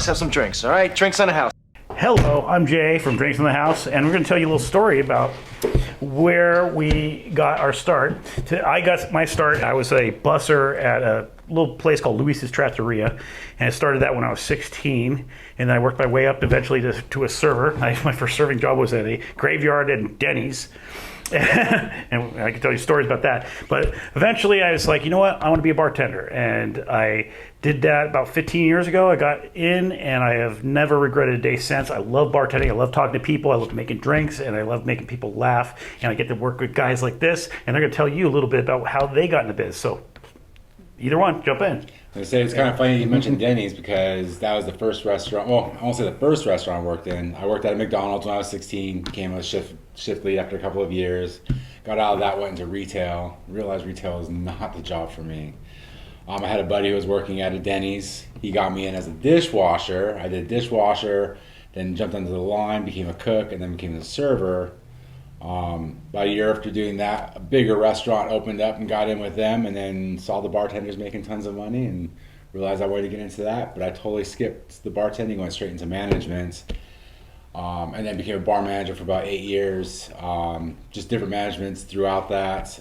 house, have some drinks, all right? Drinks on the house. Hello, I'm Jay from Drinks in the House, and we're going to tell you a little story about where we got our start. I got my start, I was a busser at a little place called Luis's Trattoria, and I started that when I was 16, and then I worked my way up eventually to a server. My first serving job was at a graveyard and Denny's. And I can tell you stories about that. But eventually I was like, you know what? I want to be a bartender. And I did that about 15 years ago. I got in and I have never regretted a day since. I love bartending. I love talking to people. I love making drinks and I love making people laugh. And I get to work with guys like this. And they're going to tell you a little bit about how they got in the biz. So either one, jump in. I say it's kind of funny you mentioned Denny's because that was the first restaurant. Well, I won't say the first restaurant I worked in. I worked at a McDonald's when I was 16. Became a shift lead after a couple of years. Got out of that, went into retail. Realized retail is not the job for me. I had a buddy who was working at a Denny's. He got me in as a dishwasher. I did dishwasher, then jumped into the line, became a cook, and then became a server. About a year after doing that, a bigger restaurant opened up and got in with them, and then saw the bartenders making tons of money and realized I wanted to get into that, but I totally skipped the bartending, went straight into management, and then became a bar manager for about 8 years. Just different managements throughout that.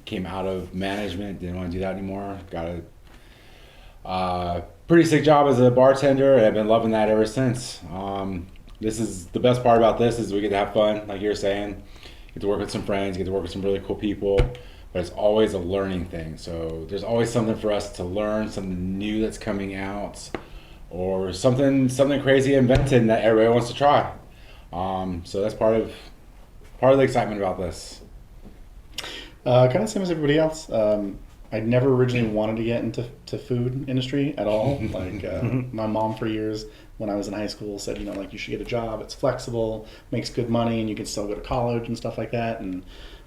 Came out of management, didn't want to do that anymore. Got a pretty sick job as a bartender, and I've been loving that ever since. This is the best part about this is we get to have fun, like you were saying. Get to work with some friends, get to work with some really cool people, but it's always a learning thing. So there's always something for us to learn, something new that's coming out, or something crazy invented that everybody wants to try. So that's part of the excitement about this. Kind of same as everybody else. I never originally wanted to get into food industry at all. Like my mom for years when I was in high school said, you know, like you should get a job. It's flexible, makes good money, and you can still go to college and stuff like that. And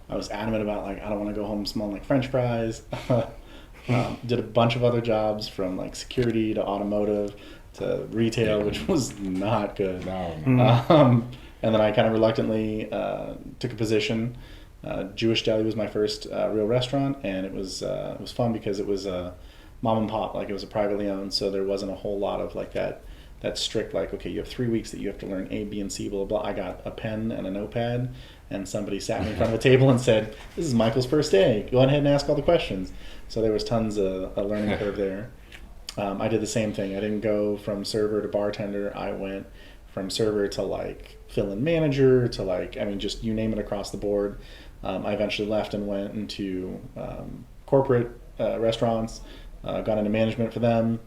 I was adamant about like I don't want to go home smelling like French fries. Did a bunch of other jobs from like security to automotive to retail, which was not good. No. And then I kind of reluctantly took a position. Jewish Deli was my first real restaurant, and it was fun because it was mom and pop, like it was a privately owned, so there wasn't a whole lot of like that strict like, okay, you have 3 weeks that you have to learn A, B, and C, blah, blah, blah. I got a pen and a notepad, and somebody sat me in front of a table and said, this is Michael's first day. Go ahead and ask all the questions. So there was tons of a learning curve there. I did the same thing. I didn't go from server to bartender. I went from server to like fill-in manager to like, I mean, just you name it across the board. I eventually left and went into corporate restaurants, got into management for them,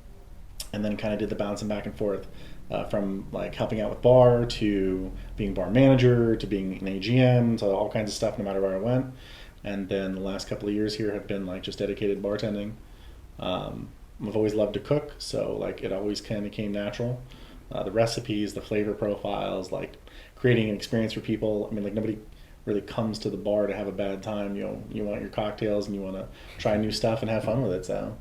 and then kind of did the bouncing back and forth from like helping out with bar to being bar manager to being an AGM to all kinds of stuff no matter where I went. And then the last couple of years here have been like just dedicated bartending. I've always loved to cook, so like it always kind of came natural. The recipes, the flavor profiles, like creating an experience for people. I mean, like nobody really comes to the bar to have a bad time. You know, you want your cocktails and you want to try new stuff and have fun with it. So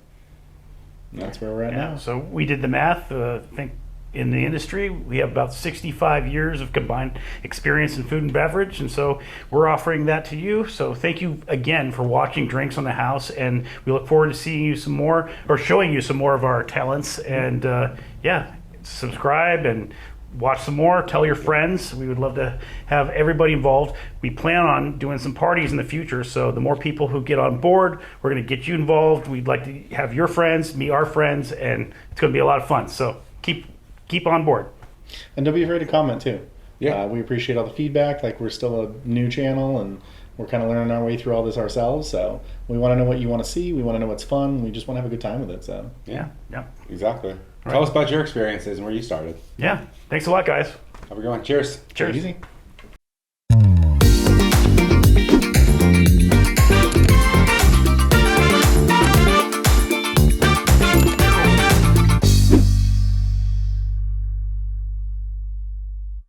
that's where we're at now. So we did the math. I think in the industry we have about 65 years of combined experience in food and beverage, and so we're offering that to you. So thank you again for watching Drinks on the House, and we look forward to seeing you some more or showing you some more of our talents. And subscribe and watch some more. Tell your friends. We would love to have everybody involved. We plan on doing some parties in the future, so the more people who get on board, we're going to get you involved. We'd like to have your friends meet our friends, and it's going to be a lot of fun. So keep on board. And don't be afraid to comment too. Yeah. We appreciate all the feedback. Like we're still a new channel and we're kind of learning our way through all this ourselves. So we want to know what you want to see. We want to know what's fun. We just want to have a good time with it. So Yeah. Exactly. Right. Tell us about your experiences and where you started. Yeah. Thanks a lot, guys. Have a good one. Cheers. Cheers. easy.